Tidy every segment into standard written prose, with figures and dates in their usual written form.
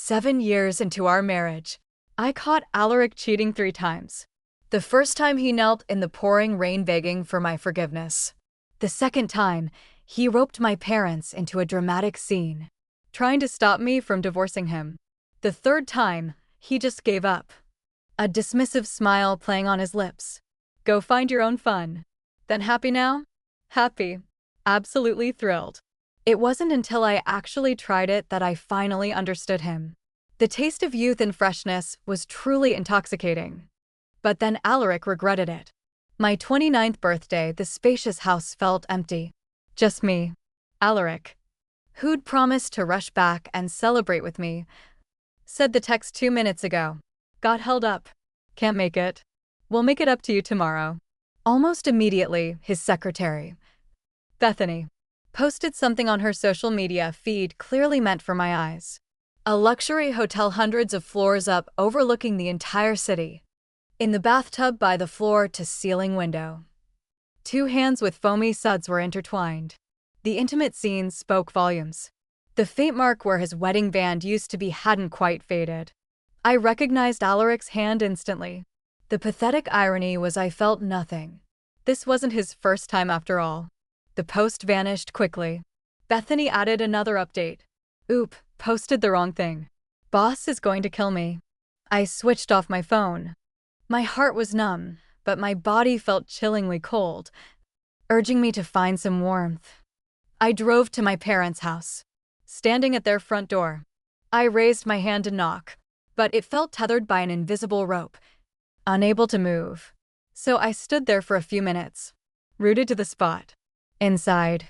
7 years into our marriage, I caught Alaric cheating 3 times. The first time he knelt in the pouring rain begging for my forgiveness. The second time, he roped my parents into a dramatic scene, trying to stop me from divorcing him. The third time, he just gave up. A dismissive smile playing on his lips. Go find your own fun. Then happy now? Happy. Absolutely thrilled. It wasn't until I actually tried it that I finally understood him. The taste of youth and freshness was truly intoxicating. But then Alaric regretted it. My 29th birthday, the spacious house felt empty. Just me. Alaric, who'd promised to rush back and celebrate with me, said the text 2 minutes ago. Got held up. Can't make it. We'll make it up to you tomorrow. Almost immediately, his secretary, Bethany, posted something on her social media feed clearly meant for my eyes. A luxury hotel hundreds of floors up overlooking the entire city. In the bathtub by the floor-to-ceiling window. 2 hands with foamy suds were intertwined. The intimate scene spoke volumes. The faint mark where his wedding band used to be hadn't quite faded. I recognized Alaric's hand instantly. The pathetic irony was I felt nothing. This wasn't his first time after all. The post vanished quickly. Bethany added another update. Oop, posted the wrong thing. Boss is going to kill me. I switched off my phone. My heart was numb, but my body felt chillingly cold, urging me to find some warmth. I drove to my parents' house. Standing at their front door, I raised my hand to knock, but it felt tethered by an invisible rope, unable to move. So I stood there for a few minutes, rooted to the spot. Inside,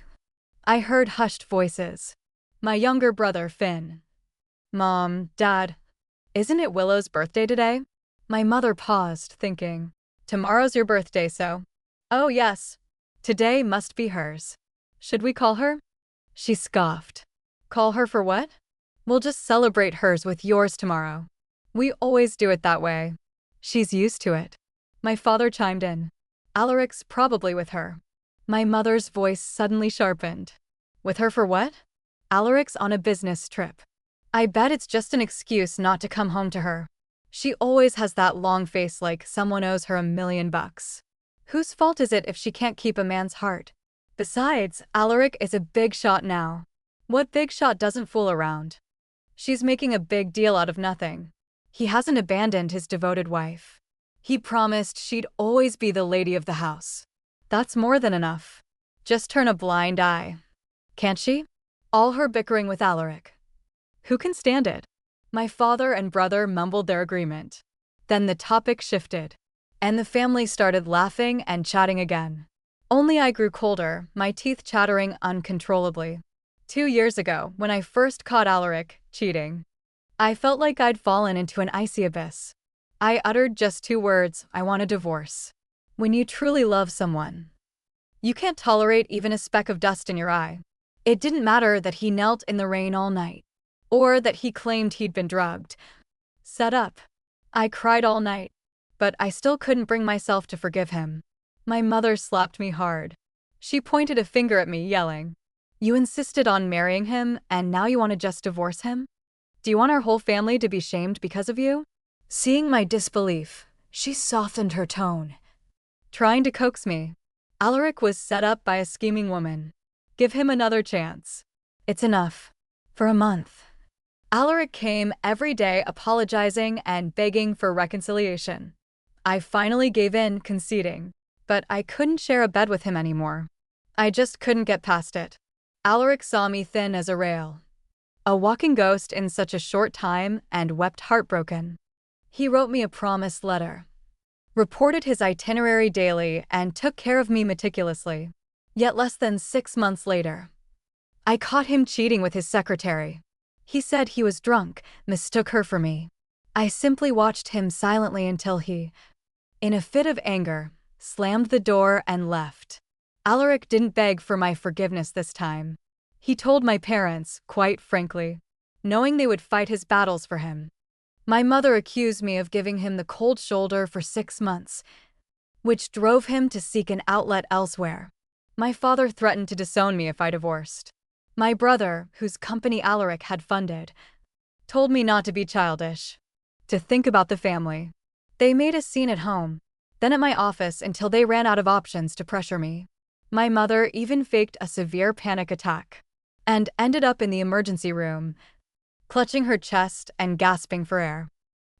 I heard hushed voices. My younger brother, Finn. Mom, Dad, isn't it Willow's birthday today? My mother paused, thinking, tomorrow's your birthday, so. Oh yes, today must be hers. Should we call her? She scoffed. Call her for what? We'll just celebrate hers with yours tomorrow. We always do it that way. She's used to it. My father chimed in. Alaric's probably with her. My mother's voice suddenly sharpened. With her for what? Alaric's on a business trip. I bet it's just an excuse not to come home to her. She always has that long face like someone owes her $1 million. Whose fault is it if she can't keep a man's heart? Besides, Alaric is a big shot now. What big shot doesn't fool around? She's making a big deal out of nothing. He hasn't abandoned his devoted wife. He promised she'd always be the lady of the house. That's more than enough. Just turn a blind eye. Can't she? All her bickering with Alaric. Who can stand it? My father and brother mumbled their agreement. Then the topic shifted, and the family started laughing and chatting again. Only I grew colder, my teeth chattering uncontrollably. 2 years ago, when I first caught Alaric cheating, I felt like I'd fallen into an icy abyss. I uttered just 2 words, I want a divorce. When you truly love someone, you can't tolerate even a speck of dust in your eye. It didn't matter that he knelt in the rain all night, or that he claimed he'd been drugged. Set up. I cried all night, but I still couldn't bring myself to forgive him. My mother slapped me hard. She pointed a finger at me, yelling, You insisted on marrying him, and now you want to just divorce him? Do you want our whole family to be shamed because of you? Seeing my disbelief, she softened her tone, trying to coax me. Alaric was set up by a scheming woman. Give him another chance. It's enough. For a month, Alaric came every day apologizing and begging for reconciliation. I finally gave in, conceding, but I couldn't share a bed with him anymore. I just couldn't get past it. Alaric saw me thin as a rail, a walking ghost in such a short time, and wept heartbroken. He wrote me a promise letter, reported his itinerary daily, and took care of me meticulously. Yet less than 6 months later, I caught him cheating with his secretary. He said he was drunk, mistook her for me. I simply watched him silently until he, in a fit of anger, slammed the door and left. Alaric didn't beg for my forgiveness this time. He told my parents, quite frankly, knowing they would fight his battles for him. My mother accused me of giving him the cold shoulder for 6 months, which drove him to seek an outlet elsewhere. My father threatened to disown me if I divorced. My brother, whose company Alaric had funded, told me not to be childish, to think about the family. They made a scene at home, then at my office until they ran out of options to pressure me. My mother even faked a severe panic attack and ended up in the emergency room, clutching her chest and gasping for air.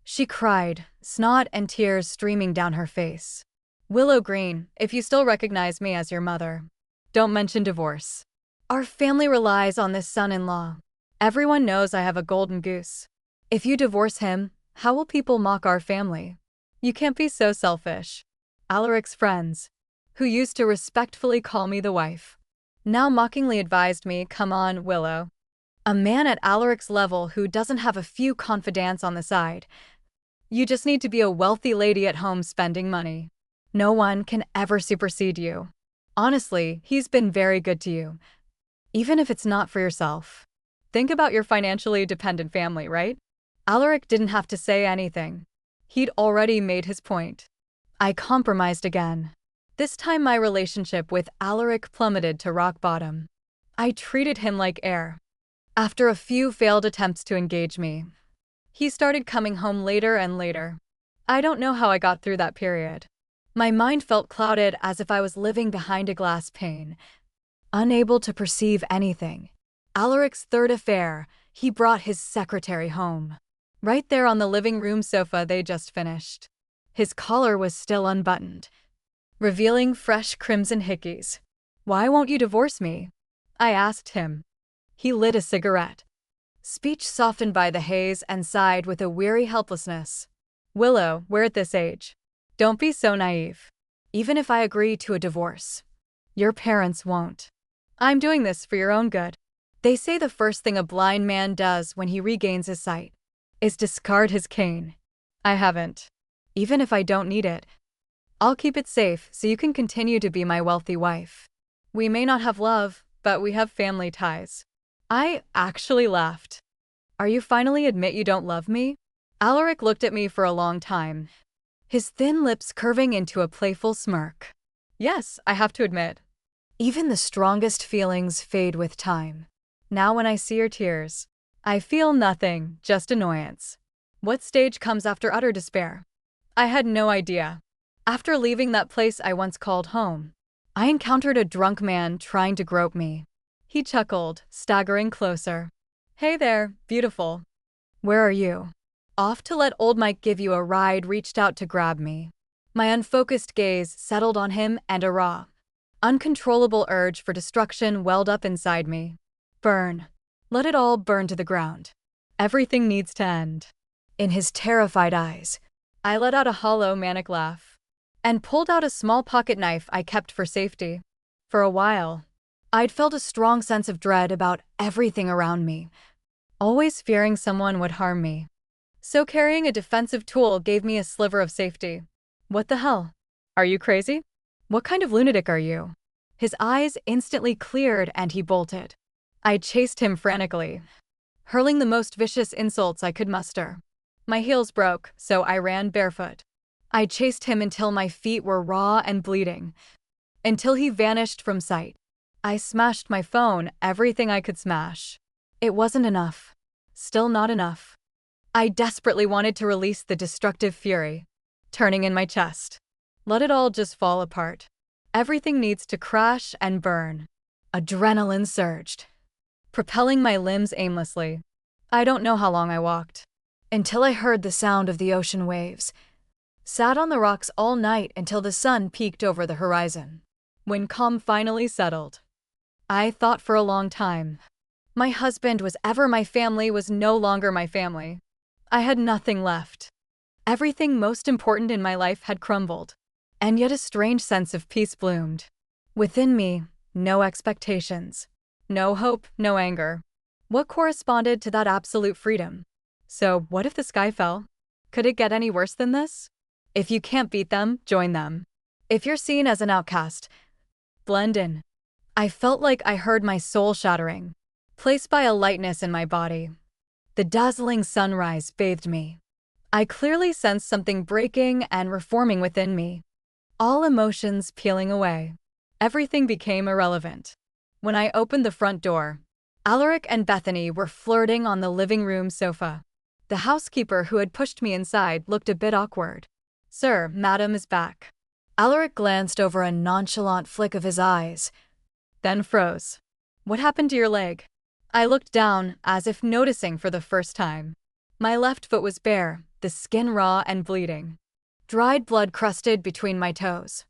She cried, snot and tears streaming down her face. Willow Green, if you still recognize me as your mother, don't mention divorce. Our family relies on this son-in-law. Everyone knows I have a golden goose. If you divorce him, how will people mock our family? You can't be so selfish. Alaric's friends, who used to respectfully call me the wife, now mockingly advised me, come on, Willow. A man at Alaric's level who doesn't have a few confidants on the side. You just need to be a wealthy lady at home spending money. No one can ever supersede you. Honestly, he's been very good to you. Even if it's not for yourself. Think about your financially dependent family, right? Alaric didn't have to say anything. He'd already made his point. I compromised again. This time my relationship with Alaric plummeted to rock bottom. I treated him like air. After a few failed attempts to engage me, he started coming home later and later. I don't know how I got through that period. My mind felt clouded as if I was living behind a glass pane, unable to perceive anything. Alaric's third affair, he brought his secretary home. Right there on the living room sofa they just finished. His collar was still unbuttoned, revealing fresh crimson hickeys. Why won't you divorce me? I asked him. He lit a cigarette, speech softened by the haze, and sighed with a weary helplessness. Willow, we're at this age. Don't be so naive. Even if I agree to a divorce, your parents won't. I'm doing this for your own good. They say the first thing a blind man does when he regains his sight is discard his cane. I haven't. Even if I don't need it, I'll keep it safe so you can continue to be my wealthy wife. We may not have love, but we have family ties. I actually laughed. Are you finally admit you don't love me? Alaric looked at me for a long time, his thin lips curving into a playful smirk. Yes, I have to admit. Even the strongest feelings fade with time. Now when I see your tears, I feel nothing, just annoyance. What stage comes after utter despair? I had no idea. After leaving that place I once called home, I encountered a drunk man trying to grope me. He chuckled, staggering closer. Hey there, beautiful. Where are you? Off to let old Mike give you a ride reached out to grab me. My unfocused gaze settled on him and a raw, uncontrollable urge for destruction welled up inside me. Burn. Let it all burn to the ground. Everything needs to end. In his terrified eyes, I let out a hollow, manic laugh and pulled out a small pocket knife I kept for safety. For a while, I'd felt a strong sense of dread about everything around me, always fearing someone would harm me. So carrying a defensive tool gave me a sliver of safety. What the hell? Are you crazy? What kind of lunatic are you? His eyes instantly cleared and he bolted. I chased him frantically, hurling the most vicious insults I could muster. My heels broke, so I ran barefoot. I chased him until my feet were raw and bleeding, until he vanished from sight. I smashed my phone, everything I could smash. It wasn't enough. Still not enough. I desperately wanted to release the destructive fury, turning in my chest. Let it all just fall apart. Everything needs to crash and burn. Adrenaline surged, propelling my limbs aimlessly. I don't know how long I walked, until I heard the sound of the ocean waves. Sat on the rocks all night until the sun peeked over the horizon. When calm finally settled, I thought for a long time. My husband was ever my family was no longer my family. I had nothing left. Everything most important in my life had crumbled, and yet a strange sense of peace bloomed. Within me, no expectations, no hope, no anger. What corresponded to that absolute freedom? So, what if the sky fell? Could it get any worse than this? If you can't beat them, join them. If you're seen as an outcast, blend in. I felt like I heard my soul shattering, placed by a lightness in my body. The dazzling sunrise bathed me. I clearly sensed something breaking and reforming within me. All emotions peeling away. Everything became irrelevant. When I opened the front door, Alaric and Bethany were flirting on the living room sofa. The housekeeper who had pushed me inside looked a bit awkward. "Sir, madam is back." Alaric glanced over a nonchalant flick of his eyes, then froze. "What happened to your leg?" I looked down, as if noticing for the first time. My left foot was bare, the skin raw and bleeding. Dried blood crusted between my toes.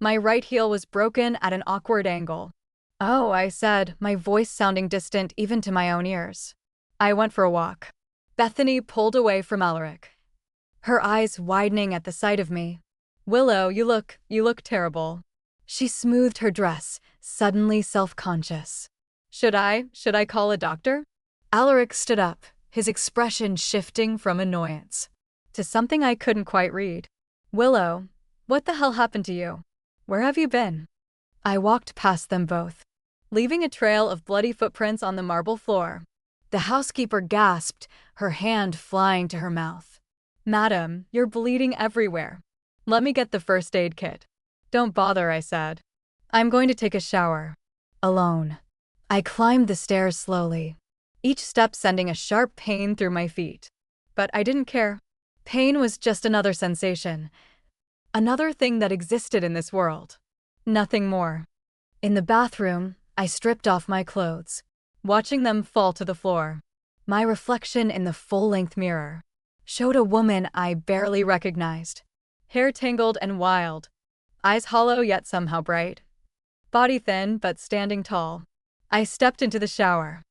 My right heel was broken at an awkward angle. "Oh," I said, my voice sounding distant even to my own ears. "I went for a walk." Bethany pulled away from Alaric, her eyes widening at the sight of me. "Willow, you look terrible." She smoothed her dress, suddenly self-conscious. Should I call a doctor?" Alaric stood up, his expression shifting from annoyance to something I couldn't quite read. "Willow, what the hell happened to you? Where have you been?" I walked past them both, leaving a trail of bloody footprints on the marble floor. The housekeeper gasped, her hand flying to her mouth. "Madam, you're bleeding everywhere. Let me get the first aid kit." "Don't bother," I said. "I'm going to take a shower. Alone." I climbed the stairs slowly, each step sending a sharp pain through my feet. But I didn't care. Pain was just another sensation, another thing that existed in this world. Nothing more. In the bathroom, I stripped off my clothes, watching them fall to the floor. My reflection in the full-length mirror showed a woman I barely recognized. Hair tangled and wild, eyes hollow yet somehow bright, body thin but standing tall. I stepped into the shower,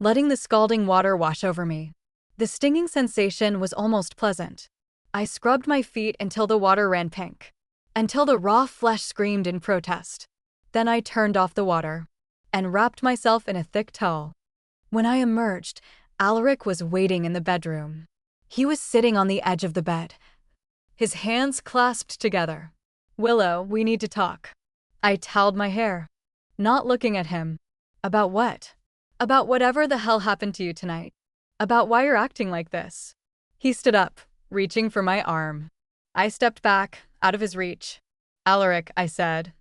letting the scalding water wash over me. The stinging sensation was almost pleasant. I scrubbed my feet until the water ran pink, until the raw flesh screamed in protest. Then I turned off the water and wrapped myself in a thick towel. When I emerged, Alaric was waiting in the bedroom. He was sitting on the edge of the bed, his hands clasped together. "Willow, we need to talk." I toweled my hair, not looking at him. "About what?" "About whatever the hell happened to you tonight. About why you're acting like this." He stood up, reaching for my arm. I stepped back, out of his reach. "Alaric," I said,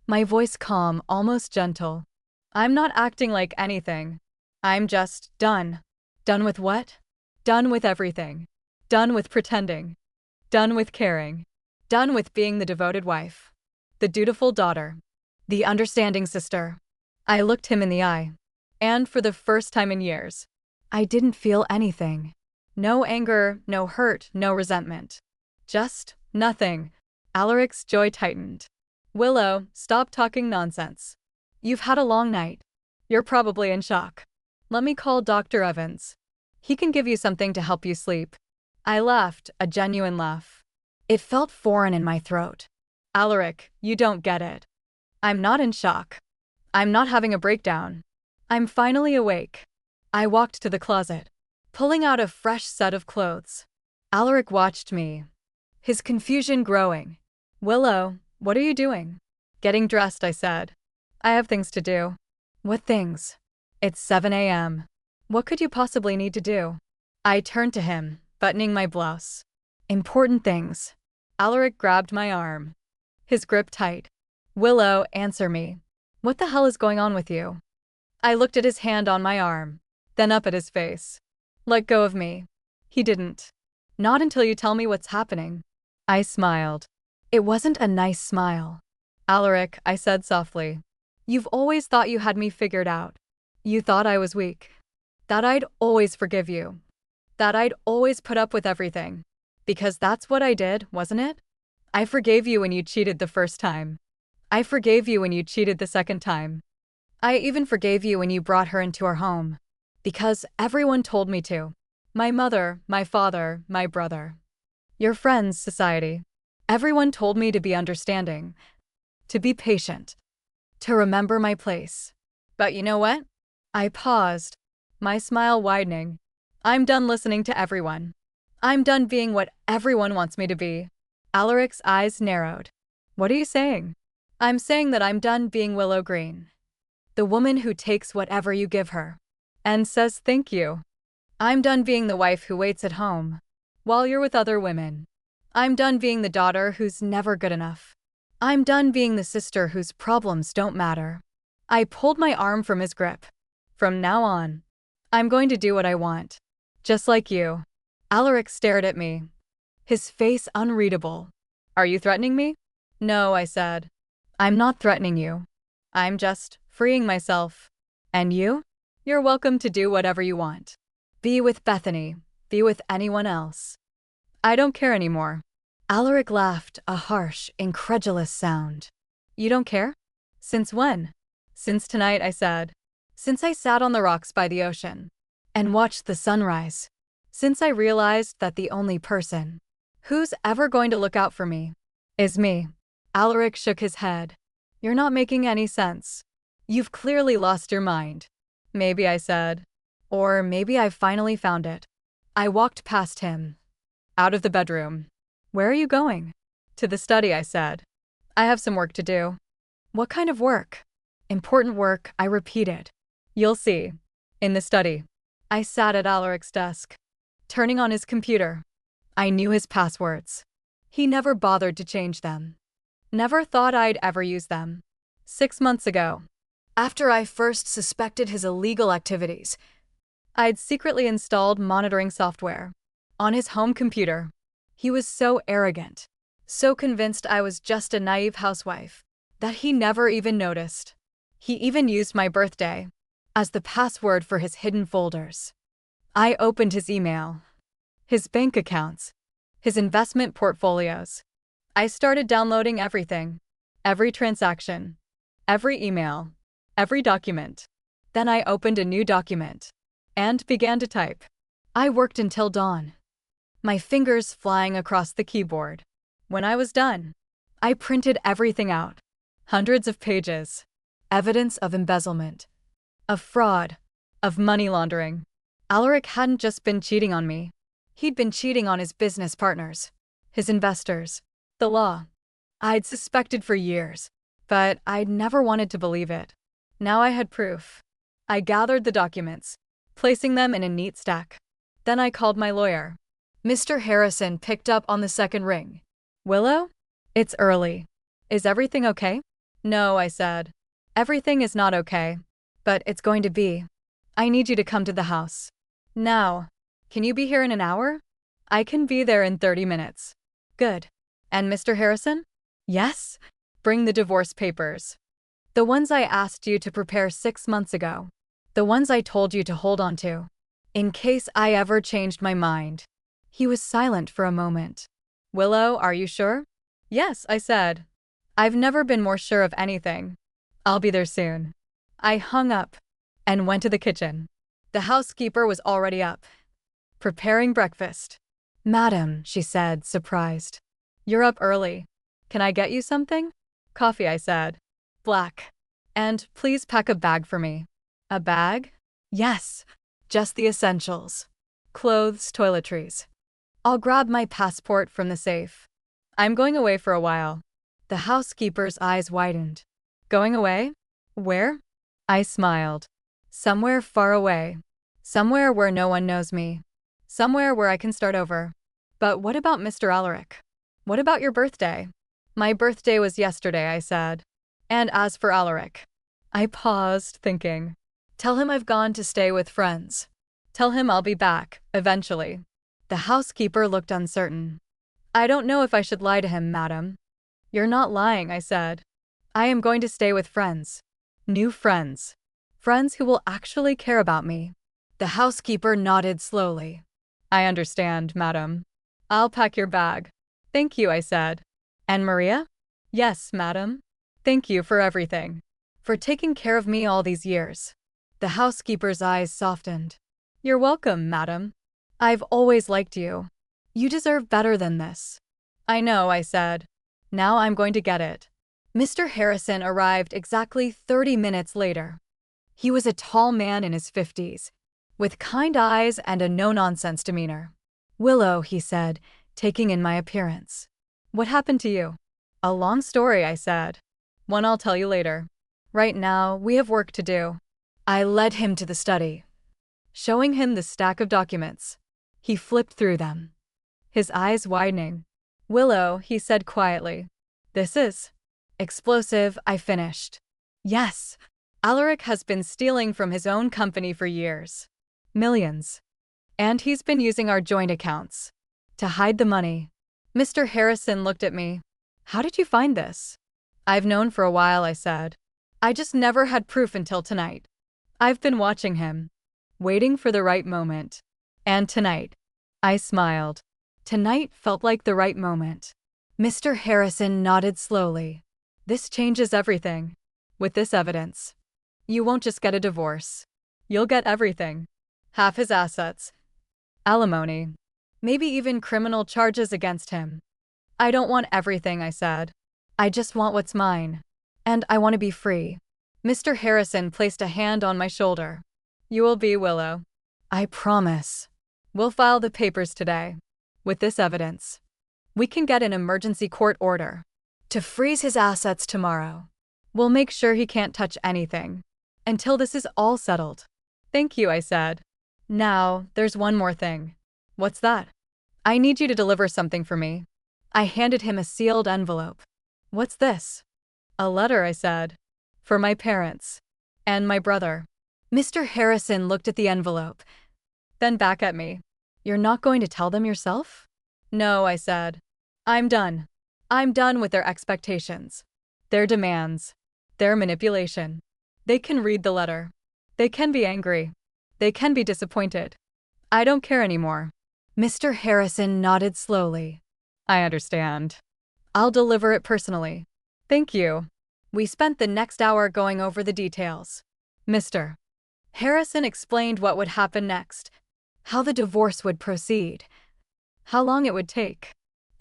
my voice calm, almost gentle. "I'm not acting like anything. I'm just done." "Done with what?" "Done with everything. Done with pretending. Done with caring. Done with being the devoted wife, the dutiful daughter, the understanding sister." I looked him in the eye, and for the first time in years, I didn't feel anything. No anger, no hurt, no resentment. Just nothing. Alaric's jaw tightened. "Willow, stop talking nonsense. You've had a long night. You're probably in shock. Let me call Dr. Evans. He can give you something to help you sleep." I laughed, a genuine laugh. It felt foreign in my throat. "Alaric, you don't get it. I'm not in shock. I'm not having a breakdown. I'm finally awake." I walked to the closet, pulling out a fresh set of clothes. Alaric watched me, his confusion growing. "Willow, what are you doing?" "Getting dressed," I said. "I have things to do." "What things?" "It's 7 a.m. What could you possibly need to do?" I turned to him, buttoning my blouse. "Important things." Alaric grabbed my arm, his grip tight. "Willow, answer me. What the hell is going on with you?" I looked at his hand on my arm, then up at his face. "Let go of me." He didn't. "Not until you tell me what's happening." I smiled. It wasn't a nice smile. "Alaric," I said softly, "you've always thought you had me figured out. You thought I was weak. That I'd always forgive you. That I'd always put up with everything. Because that's what I did, wasn't it? I forgave you when you cheated the first time. I forgave you when you cheated the second time. I even forgave you when you brought her into our home. Because everyone told me to. My mother, my father, my brother. Your friends, society. Everyone told me to be understanding, to be patient, to remember my place. But you know what?" I paused, my smile widening. "I'm done listening to everyone. I'm done being what everyone wants me to be." Alaric's eyes narrowed. "What are you saying?" "I'm saying that I'm done being Willow Green, the woman who takes whatever you give her and says thank you. I'm done being the wife who waits at home while you're with other women. I'm done being the daughter who's never good enough. I'm done being the sister whose problems don't matter." I pulled my arm from his grip, From now on, I'm going to do what I want. Just like you. Alaric stared at me, his face unreadable. Are you threatening me? No, I said. I'm not threatening you. I'm just freeing myself. And you? You're welcome to do whatever you want. Be with Bethany. Be with anyone else. I don't care anymore. Alaric laughed, a harsh, incredulous sound. You don't care? Since when? Since tonight, I said. Since I sat on the rocks by the ocean and watched the sunrise. Since I realized that the only person who's ever going to look out for me is me. Alaric shook his head. You're not making any sense. You've clearly lost your mind. Maybe, I said. Or maybe I've finally found it. I walked past him. Out of the bedroom. Where are you going? To the study, I said. I have some work to do. What kind of work? Important work, I repeated. You'll see. In the study. I sat at Alaric's desk, turning on his computer. I knew his passwords. He never bothered to change them. Never thought I'd ever use them. 6 months ago, after I first suspected his illegal activities, I'd secretly installed monitoring software on his home computer. He was so arrogant, so convinced I was just a naive housewife, that he never even noticed. He even used my birthday as the password for his hidden folders. I opened his email, his bank accounts, his investment portfolios. I started downloading everything, every transaction, every email, every document. Then I opened a new document and began to type. I worked until dawn, my fingers flying across the keyboard. When I was done, I printed everything out. Hundreds of pages. Evidence of embezzlement, of fraud, of money laundering. Alaric hadn't just been cheating on me. He'd been cheating on his business partners, his investors, the law. I'd suspected for years, but I'd never wanted to believe it. Now I had proof. I gathered the documents, placing them in a neat stack. Then I called my lawyer. Mr. Harrison picked up on the second ring. Willow? It's early. Is everything okay? No, I said. Everything is not okay, but it's going to be. I need you to come to the house. Now. Can you be here in an hour? I can be there in 30 minutes. Good. And Mr. Harrison? Yes? Bring the divorce papers. The ones I asked you to prepare 6 months ago. The ones I told you to hold on to, in case I ever changed my mind. He was silent for a moment. Willow, are you sure? Yes, I said. I've never been more sure of anything. I'll be there soon. I hung up and went to the kitchen. The housekeeper was already up, preparing breakfast. Madam, she said, surprised. You're up early. Can I get you something? Coffee, I said. Black. And please pack a bag for me. A bag? Yes. Just the essentials. Clothes, toiletries. I'll grab my passport from the safe. I'm going away for a while. The housekeeper's eyes widened. Going away? Where? I smiled. Somewhere far away. Somewhere where no one knows me. Somewhere where I can start over. But what about Mr. Alaric? What about your birthday? My birthday was yesterday, I said. And as for Alaric, I paused, thinking. Tell him I've gone to stay with friends. Tell him I'll be back, eventually. The housekeeper looked uncertain. I don't know if I should lie to him, madam. You're not lying, I said. I am going to stay with friends. New friends. Friends who will actually care about me. The housekeeper nodded slowly. I understand, madam. I'll pack your bag. Thank you, I said. And Maria? Yes, madam. Thank you for everything. For taking care of me all these years. The housekeeper's eyes softened. You're welcome, madam. I've always liked you. You deserve better than this. I know, I said. Now I'm going to get it. Mr. Harrison arrived exactly 30 minutes later. He was a tall man in his 50s, with kind eyes and a no-nonsense demeanor. Willow, he said, taking in my appearance. What happened to you? A long story, I said. One I'll tell you later. Right now, we have work to do. I led him to the study, showing him the stack of documents. He flipped through them, his eyes widening. Willow, he said quietly. This is explosive, I finished. Yes, Alaric has been stealing from his own company for years. Millions. And he's been using our joint accounts to hide the money. Mr. Harrison looked at me. How did you find this? I've known for a while, I said. I just never had proof until tonight. I've been watching him, waiting for the right moment. And tonight, I smiled. Tonight felt like the right moment. Mr. Harrison nodded slowly. This changes everything. With this evidence, you won't just get a divorce. You'll get everything. Half his assets, alimony, maybe even criminal charges against him. I don't want everything, I said. I just want what's mine. And I want to be free. Mr. Harrison placed a hand on my shoulder. You will be, Willow. I promise. We'll file the papers today. With this evidence, we can get an emergency court order to freeze his assets tomorrow. We'll make sure he can't touch anything until this is all settled. Thank you, I said. Now, there's one more thing. What's that? I need you to deliver something for me. I handed him a sealed envelope. What's this? A letter, I said. For my parents. And my brother. Mr. Harrison looked at the envelope, then back at me. You're not going to tell them yourself? No, I said. I'm done. I'm done with their expectations, their demands, their manipulation. They can read the letter. They can be angry. They can be disappointed. I don't care anymore. Mr. Harrison nodded slowly. I understand. I'll deliver it personally. Thank you. We spent the next hour going over the details. Mr. Harrison explained what would happen next, how the divorce would proceed, how long it would take.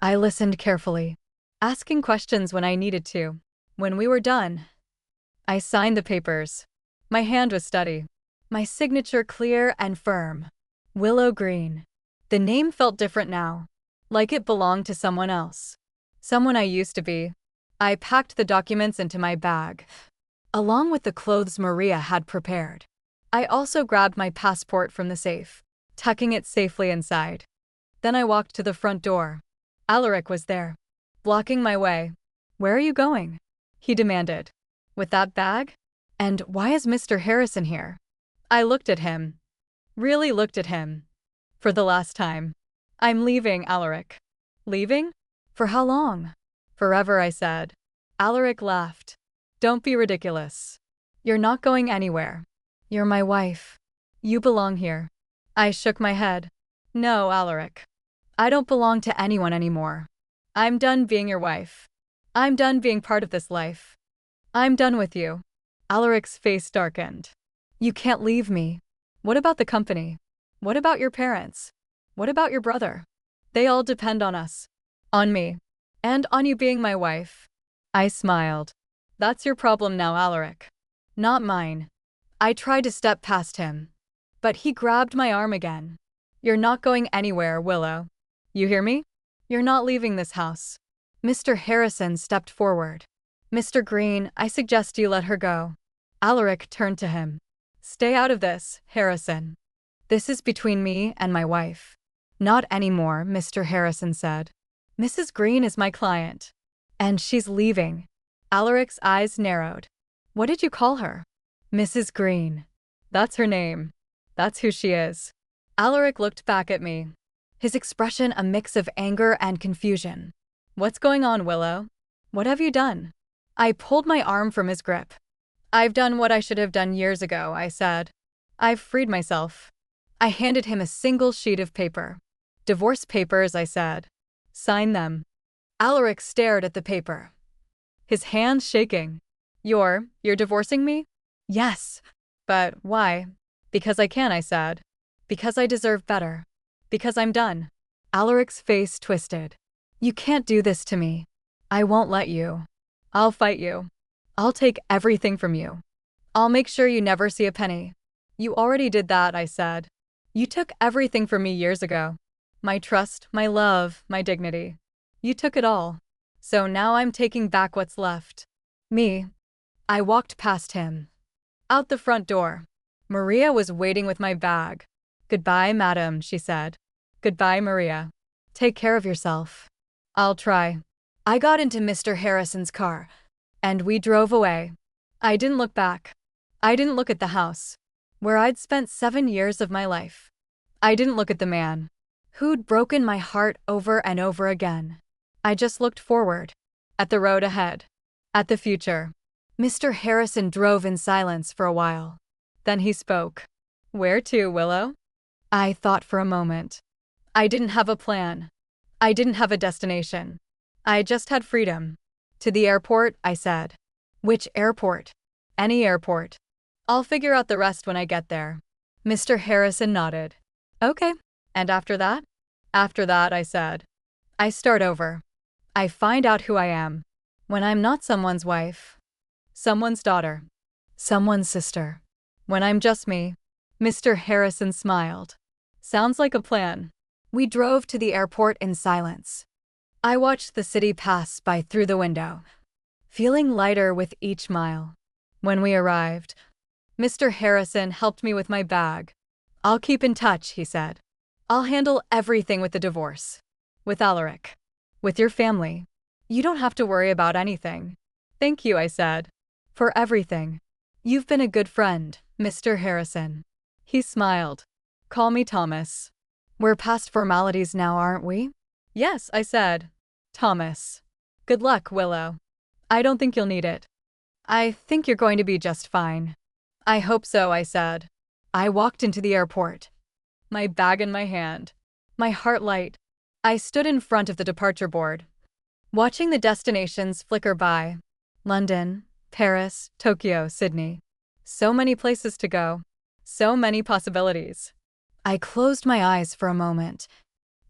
I listened carefully, asking questions when I needed to. When we were done, I signed the papers. My hand was steady, my signature clear and firm. Willow Green. The name felt different now, like it belonged to someone else, someone I used to be. I packed the documents into my bag, along with the clothes Maria had prepared. I also grabbed my passport from the safe, tucking it safely inside. Then I walked to the front door. Alaric was there, blocking my way. Where are you going? He demanded. With that bag? And why is Mr. Harrison here? I looked at him. Really looked at him. For the last time. I'm leaving, Alaric. Leaving? For how long? Forever, I said. Alaric laughed. Don't be ridiculous. You're not going anywhere. You're my wife. You belong here. I shook my head. No, Alaric. I don't belong to anyone anymore. I'm done being your wife. I'm done being part of this life. I'm done with you. Alaric's face darkened. You can't leave me. What about the company? What about your parents? What about your brother? They all depend on us. On me. And on you being my wife. I smiled. That's your problem now, Alaric. Not mine. I tried to step past him, but he grabbed my arm again. You're not going anywhere, Willow. You hear me? You're not leaving this house. Mr. Harrison stepped forward. Mr. Green, I suggest you let her go. Alaric turned to him. Stay out of this, Harrison. This is between me and my wife. Not anymore, Mr. Harrison said. Mrs. Green is my client. And she's leaving. Alaric's eyes narrowed. What did you call her? Mrs. Green. That's her name. That's who she is. Alaric looked back at me, his expression a mix of anger and confusion. What's going on, Willow? What have you done? I pulled my arm from his grip. I've done what I should have done years ago, I said. I've freed myself. I handed him a single sheet of paper. Divorce papers, I said. Sign them. Alaric stared at the paper, his hands shaking. You're divorcing me? Yes. But why? Because I can, I said. Because I deserve better. Because I'm done. Alaric's face twisted. You can't do this to me. I won't let you. I'll fight you. I'll take everything from you. I'll make sure you never see a penny. You already did that, I said. You took everything from me years ago. My trust, my love, my dignity. You took it all. So now I'm taking back what's left. Me. I walked past him. Out the front door. Maria was waiting with my bag. Goodbye, madam, she said. Goodbye, Maria. Take care of yourself. I'll try. I got into Mr. Harrison's car, and we drove away. I didn't look back. I didn't look at the house, where I'd spent 7 years of my life. I didn't look at the man, who'd broken my heart over and over again. I just looked forward, at the road ahead, at the future. Mr. Harrison drove in silence for a while. Then he spoke. Where to, Willow? I thought for a moment. I didn't have a plan. I didn't have a destination. I just had freedom. To the airport, I said. Which airport? Any airport. I'll figure out the rest when I get there. Mr. Harrison nodded. Okay. And after that? After that, I said. I start over. I find out who I am. When I'm not someone's wife, someone's daughter, someone's sister. When I'm just me. Mr. Harrison smiled. Sounds like a plan. We drove to the airport in silence. I watched the city pass by through the window, feeling lighter with each mile. When we arrived, Mr. Harrison helped me with my bag. I'll keep in touch, he said. I'll handle everything with the divorce. With Alaric. With your family. You don't have to worry about anything. Thank you, I said. For everything. You've been a good friend, Mr. Harrison. He smiled. Call me Thomas. We're past formalities now, aren't we? Yes, I said. Thomas. Good luck, Willow. I don't think you'll need it. I think you're going to be just fine. I hope so, I said. I walked into the airport. My bag in my hand. My heart light. I stood in front of the departure board, watching the destinations flicker by. London, Paris, Tokyo, Sydney. So many places to go. So many possibilities. I closed my eyes for a moment,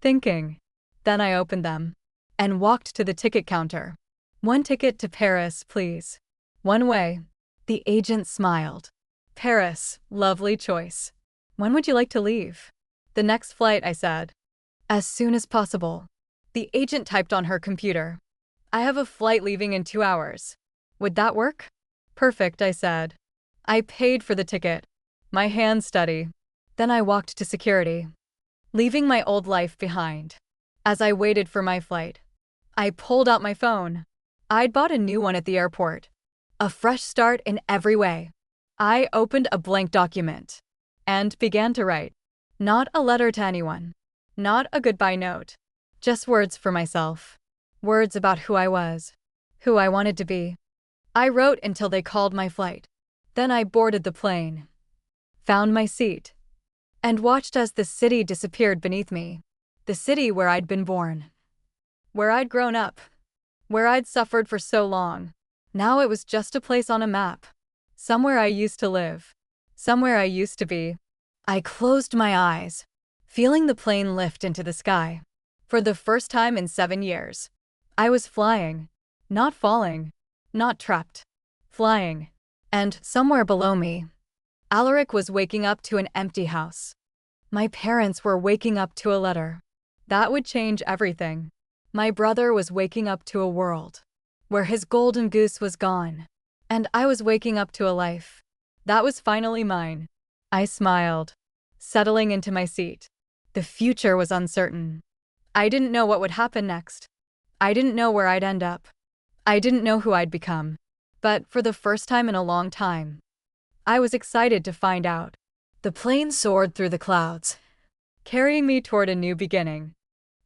thinking. Then I opened them and walked to the ticket counter. One ticket to Paris, please. One way. The agent smiled. Paris, lovely choice. When would you like to leave? The next flight, I said. As soon as possible. The agent typed on her computer. I have a flight leaving in 2 hours. Would that work? Perfect, I said. I paid for the ticket. My hands steady. Then I walked to security, leaving my old life behind. As I waited for my flight, I pulled out my phone. I'd bought a new one at the airport. A fresh start in every way. I opened a blank document and began to write. Not a letter to anyone. Not a goodbye note. Just words for myself. Words about who I was. Who I wanted to be. I wrote until they called my flight. Then I boarded the plane. Found my seat. And watched as the city disappeared beneath me. The city where I'd been born. Where I'd grown up. Where I'd suffered for so long. Now it was just a place on a map. Somewhere I used to live. Somewhere I used to be. I closed my eyes, feeling the plane lift into the sky. For the first time in 7 years, I was flying. Not falling. Not trapped. Flying. And somewhere below me, Alaric was waking up to an empty house. My parents were waking up to a letter. That would change everything. My brother was waking up to a world where his golden goose was gone. And I was waking up to a life that was finally mine. I smiled, settling into my seat. The future was uncertain. I didn't know what would happen next. I didn't know where I'd end up. I didn't know who I'd become. But for the first time in a long time, I was excited to find out. The plane soared through the clouds, carrying me toward a new beginning.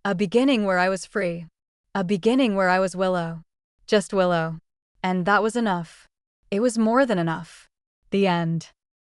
A beginning where I was free. A beginning where I was Willow. Just Willow. And that was enough. It was more than enough. The end.